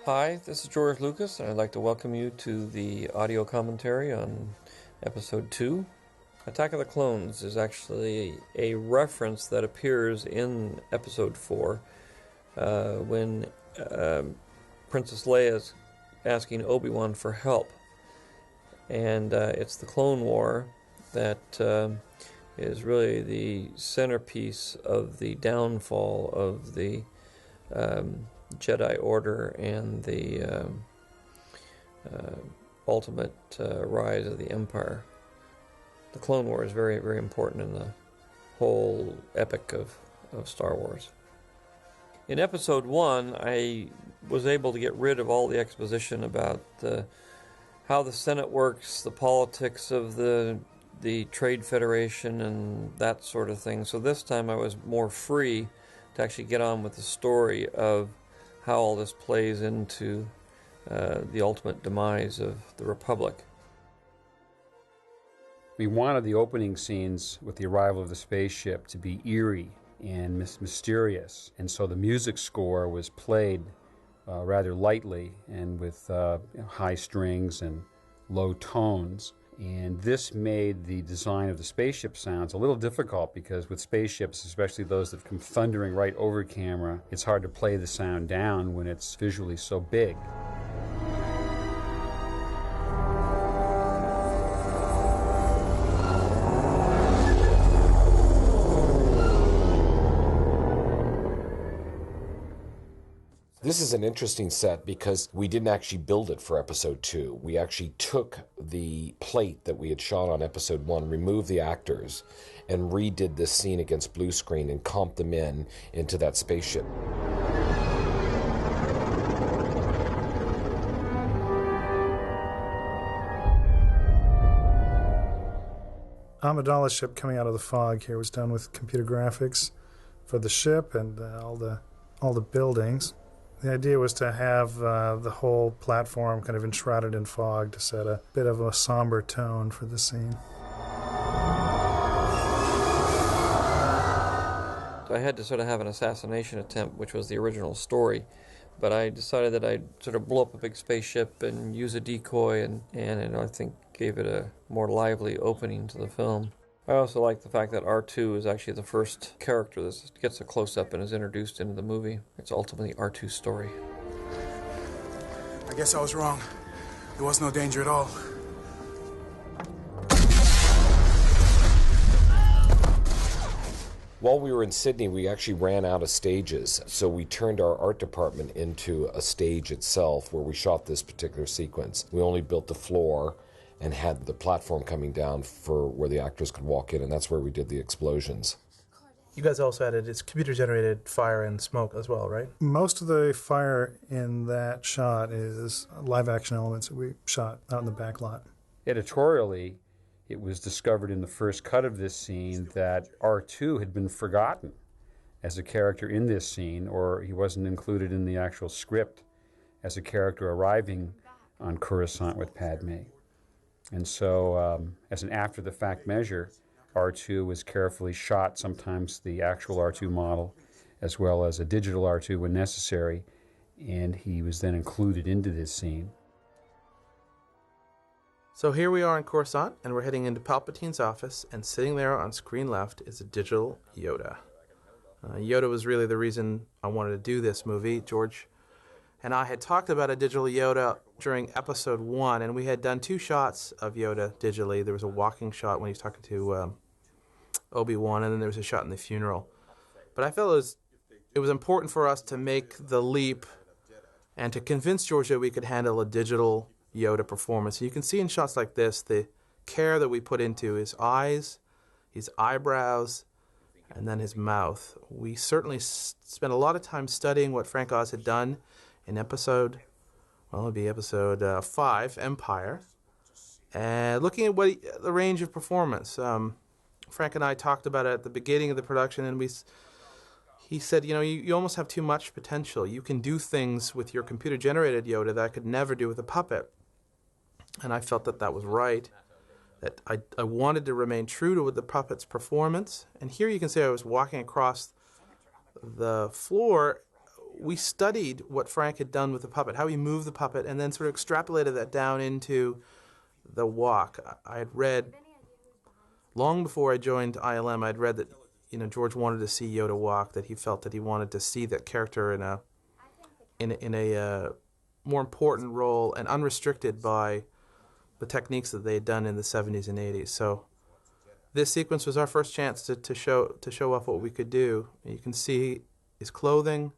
Hi, this is George Lucas, and I'd like to welcome you to the audio commentary on Episode 2. Attack of the Clones is actually a reference that appears in Episode 4 when Princess Leia is asking Obi-Wan for help. And it's the Clone War that is really the centerpiece of the downfall of the Jedi Order and the ultimate rise of the Empire. The Clone War is very, very important in the whole epic of Star Wars. In Episode 1, I was able to get rid of all the exposition about how the Senate works, the politics of the Trade Federation, and that sort of thing. So this time I was more free to actually get on with the story of how all this plays into the ultimate demise of the Republic. We wanted the opening scenes with the arrival of the spaceship to be eerie and mysterious, and so the music score was played rather lightly and with high strings and low tones. And this made the design of the spaceship sounds a little difficult because with spaceships, especially those that come thundering right over camera, it's hard to play the sound down when it's visually so big. This is an interesting set because we didn't actually build it for Episode 2. We actually took the plate that we had shot on Episode 1, removed the actors, and redid this scene against blue screen and comped them into that spaceship. Amidala's ship coming out of the fog here was done with computer graphics for the ship and all the buildings. The idea was to have the whole platform kind of enshrouded in fog to set a bit of a somber tone for the scene. I had to sort of have an assassination attempt, which was the original story, but I decided that I'd sort of blow up a big spaceship and use a decoy, and I think gave it a more lively opening to the film. I also like the fact that R2 is actually the first character that gets a close-up and is introduced into the movie. It's ultimately R2's story. I guess I was wrong. There was no danger at all. While we were in Sydney, we actually ran out of stages, so we turned our art department into a stage itself where we shot this particular sequence. We only built the floor and had the platform coming down for where the actors could walk in, and that's where we did the explosions. You guys also added it's computer-generated fire and smoke as well, right? Most of the fire in that shot is live-action elements that we shot out in the back lot. Editorially, it was discovered in the first cut of this scene that R2 had been forgotten as a character in this scene, or he wasn't included in the actual script as a character arriving on Coruscant with Padme. And so, as an after-the-fact measure, R2 was carefully shot, sometimes the actual R2 model, as well as a digital R2 when necessary, and he was then included into this scene. So here we are in Coruscant, and we're heading into Palpatine's office, and sitting there on screen left is a digital Yoda. Yoda was really the reason I wanted to do this movie. George and I had talked about a digital Yoda during Episode 1, and we had done 2 shots of Yoda digitally. There was a walking shot when he was talking to Obi-Wan, and then there was a shot in the funeral. But I felt it was important for us to make the leap and to convince George that we could handle a digital Yoda performance. You can see in shots like this the care that we put into his eyes, his eyebrows, and then his mouth. We certainly spent a lot of time studying what Frank Oz had done in episode 5, Empire, and looking at the range of performance. Frank and I talked about it at the beginning of the production, and he said, you almost have too much potential. You can do things with your computer-generated Yoda that I could never do with a puppet. And I felt that was right, that I wanted to remain true to the puppet's performance. And here you can see I was walking across the floor we studied what Frank had done with the puppet, how he moved the puppet, and then sort of extrapolated that down into the walk. I had read, long before I joined ILM, I'd read that George wanted to see Yoda walk, that he felt that he wanted to see that character in a more important role and unrestricted by the techniques that they had done in the 70s and 80s. So this sequence was our first chance to show off what we could do. You can see his clothing,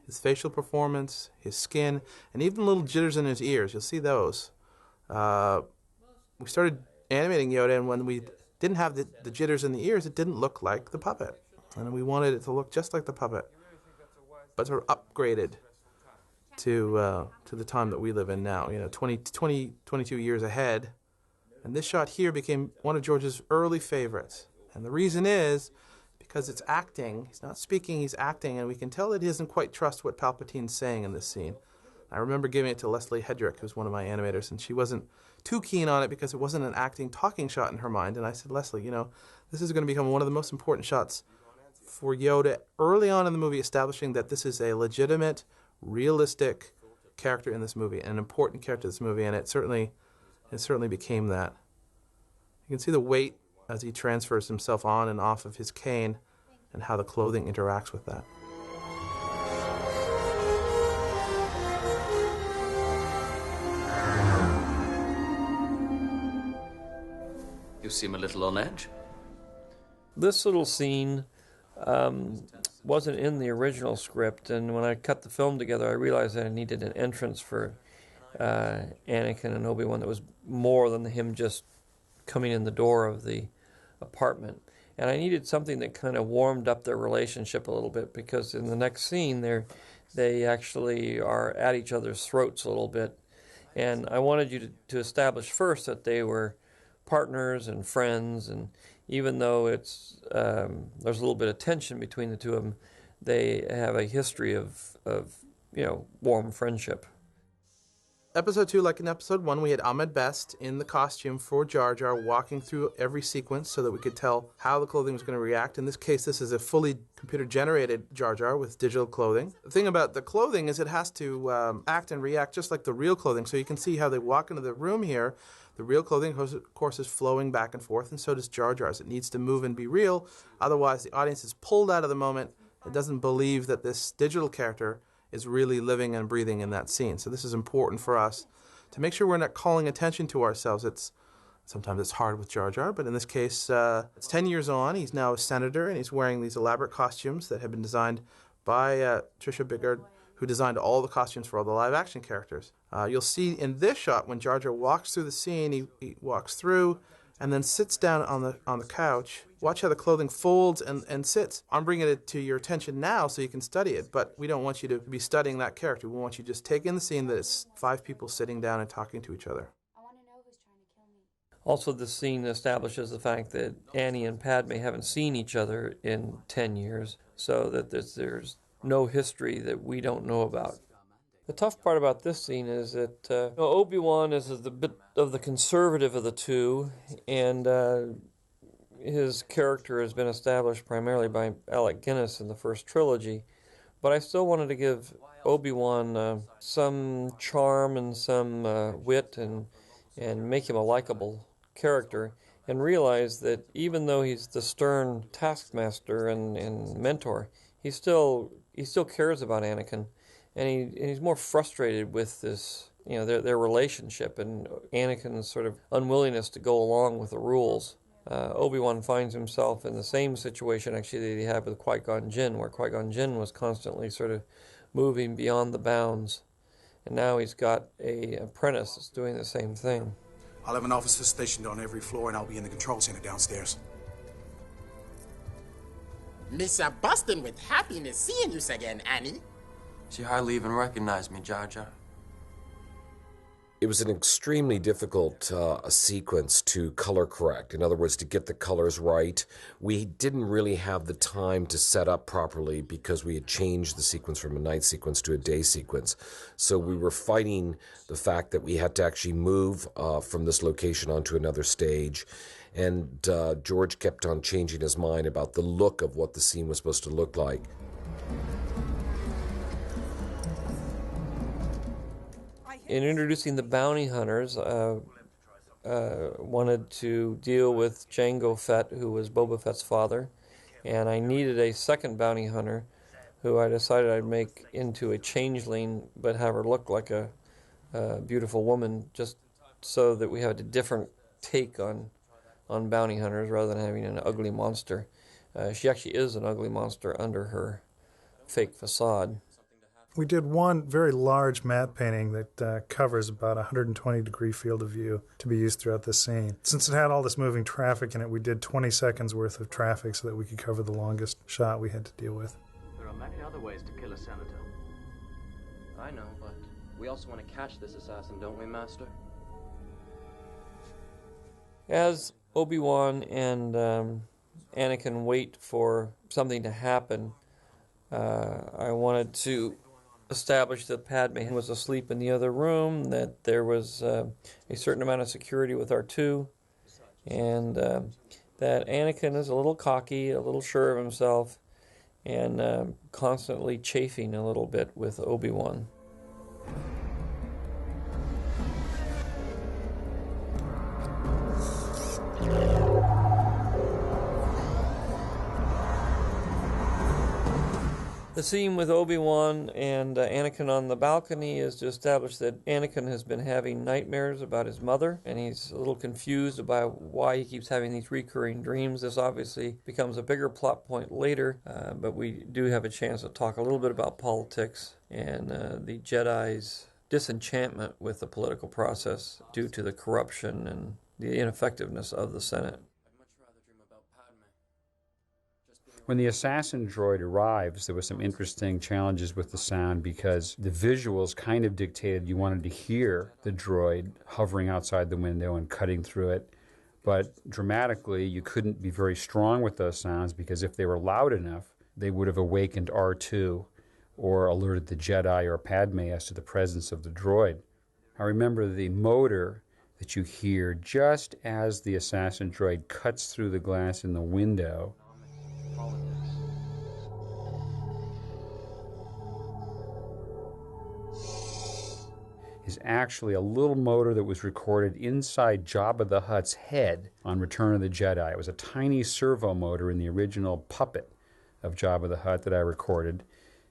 his facial performance, his skin, and even little jitters in his ears. You'll see those. We started animating Yoda, and when we didn't have the jitters in the ears, it didn't look like the puppet. And we wanted it to look just like the puppet, but sort of upgraded to the time that we live in now, 22 years ahead. And this shot here became one of George's early favorites. And the reason is because it's acting. He's not speaking, he's acting, and we can tell that he doesn't quite trust what Palpatine's saying in this scene. I remember giving it to Leslie Hedrick, who's one of my animators, and she wasn't too keen on it because it wasn't an acting, talking shot in her mind. And I said, Leslie, this is going to become one of the most important shots for Yoda early on in the movie, establishing that this is a legitimate, realistic character in this movie, an important character in this movie, and it certainly became that. You can see the weight as he transfers himself on and off of his cane and how the clothing interacts with that. You seem a little on edge. This little scene wasn't in the original script, and when I cut the film together, I realized that I needed an entrance for Anakin and Obi-Wan that was more than him just coming in the door of the apartment. And I needed something that kind of warmed up their relationship a little bit, because in the next scene, they actually are at each other's throats a little bit. And I wanted you to establish first that they were partners and friends, and even though there's a little bit of tension between the two of them, they have a history of warm friendship. Episode 2, like in Episode 1, we had Ahmed Best in the costume for Jar Jar, walking through every sequence so that we could tell how the clothing was going to react. In this case, this is a fully computer-generated Jar Jar with digital clothing. The thing about the clothing is it has to act and react just like the real clothing. So you can see how they walk into the room here. The real clothing, of course, is flowing back and forth, and so does Jar Jar's. It needs to move and be real. Otherwise, the audience is pulled out of the moment. It doesn't believe that this digital character is really living and breathing in that scene. So this is important for us to make sure we're not calling attention to ourselves. Sometimes it's hard with Jar Jar, but in this case, it's 10 years on. He's now a senator, and he's wearing these elaborate costumes that have been designed by Tricia Biggard, who designed all the costumes for all the live-action characters. You'll see in this shot, when Jar Jar walks through the scene, he walks through and then sits down on the couch. Watch how the clothing folds and sits. I'm bringing it to your attention now so you can study it, but we don't want you to be studying that character. We want you to just take in the scene that it's 5 people sitting down and talking to each other. I want to know who's trying to kill me. Also, this scene establishes the fact that Annie and Padme haven't seen each other in 10 years, so that there's no history that we don't know about. The tough part about this scene is that Obi-Wan is the bit of the conservative of the two, and his character has been established primarily by Alec Guinness in the first trilogy. But I still wanted to give Obi-Wan some charm and some wit and make him a likable character, and realize that even though he's the stern taskmaster and mentor, he still cares about Anakin. And he's more frustrated with this, their relationship and Anakin's sort of unwillingness to go along with the rules. Obi-Wan finds himself in the same situation, actually, that he had with Qui-Gon Jinn, where Qui-Gon Jinn was constantly sort of moving beyond the bounds. And now he's got an apprentice that's doing the same thing. I'll have an officer stationed on every floor, and I'll be in the control center downstairs. Mr. Bustin' with happiness seeing you again, Annie. She hardly even recognized me, Jar Jar. It was an extremely difficult sequence to color correct. In other words, to get the colors right. We didn't really have the time to set up properly because we had changed the sequence from a night sequence to a day sequence. So we were fighting the fact that we had to actually move from this location onto another stage. And George kept on changing his mind about the look of what the scene was supposed to look like. In introducing the bounty hunters, wanted to deal with Jango Fett, who was Boba Fett's father, and I needed a second bounty hunter who I decided I'd make into a changeling but have her look like a beautiful woman, just so that we had a different take on bounty hunters rather than having an ugly monster. She actually is an ugly monster under her fake facade. We did one very large matte painting that covers about a 120-degree field of view to be used throughout the scene. Since it had all this moving traffic in it, we did 20 seconds worth of traffic so that we could cover the longest shot we had to deal with. There are many other ways to kill a senator. I know, but we also want to catch this assassin, don't we, Master? As Obi-Wan and Anakin wait for something to happen, I wanted to establish that Padme was asleep in the other room, that there was a certain amount of security with R2, and that Anakin is a little cocky, a little sure of himself, and constantly chafing a little bit with Obi-Wan. The scene with Obi-Wan and Anakin on the balcony is to establish that Anakin has been having nightmares about his mother, and he's a little confused about why he keeps having these recurring dreams. This obviously becomes a bigger plot point later, but we do have a chance to talk a little bit about politics and the Jedi's disenchantment with the political process due to the corruption and the ineffectiveness of the Senate. When the assassin droid arrives, there were some interesting challenges with the sound because the visuals kind of dictated you wanted to hear the droid hovering outside the window and cutting through it. But dramatically, you couldn't be very strong with those sounds because if they were loud enough, they would have awakened R2 or alerted the Jedi or Padme as to the presence of the droid. I remember the motor that you hear just as the assassin droid cuts through the glass in the window. Is actually a little motor that was recorded inside Jabba the Hutt's head on Return of the Jedi. It was a tiny servo motor in the original puppet of Jabba the Hutt that I recorded,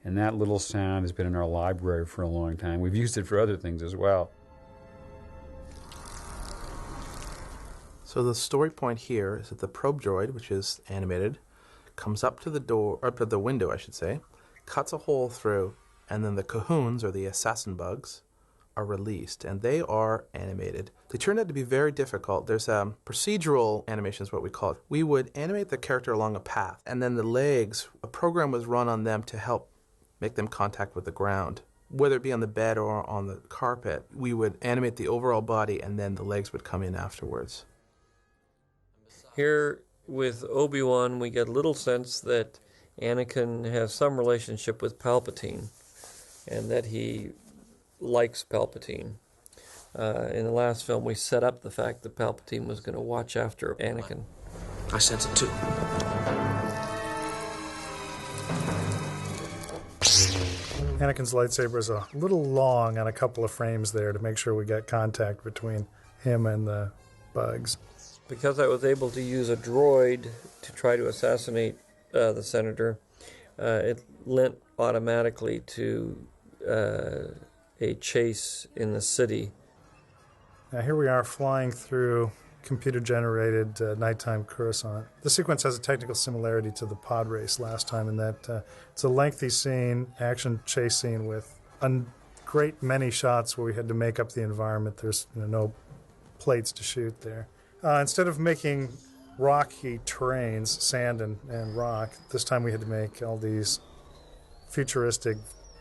and that little sound has been in our library for a long time. We've used it for other things as well. So the story point here is that the probe droid, which is animated, comes up to the door, or up to the window, I should say, cuts a hole through, and then the Cahoons, or the assassin bugs, are released, and they are animated. They turned out to be very difficult. There's procedural animation is what we call it. We would animate the character along a path, and then the legs, a program was run on them to help make them contact with the ground. Whether it be on the bed or on the carpet, we would animate the overall body, and then the legs would come in afterwards. Here with Obi-Wan, we get a little sense that Anakin has some relationship with Palpatine, and that he likes Palpatine. In the last film, we set up the fact that Palpatine was going to watch after Anakin. I sense it too. Anakin's lightsaber is a little long on a couple of frames there to make sure we got contact between him and the bugs. Because I was able to use a droid to try to assassinate the senator, it lent automatically to a chase in the city. Now here we are flying through computer-generated nighttime Coruscant. The sequence has a technical similarity to the pod race last time in that it's a lengthy scene, action chase scene with a great many shots where we had to make up the environment. There's no plates to shoot there. Instead of making rocky terrains, sand and rock, this time we had to make all these futuristic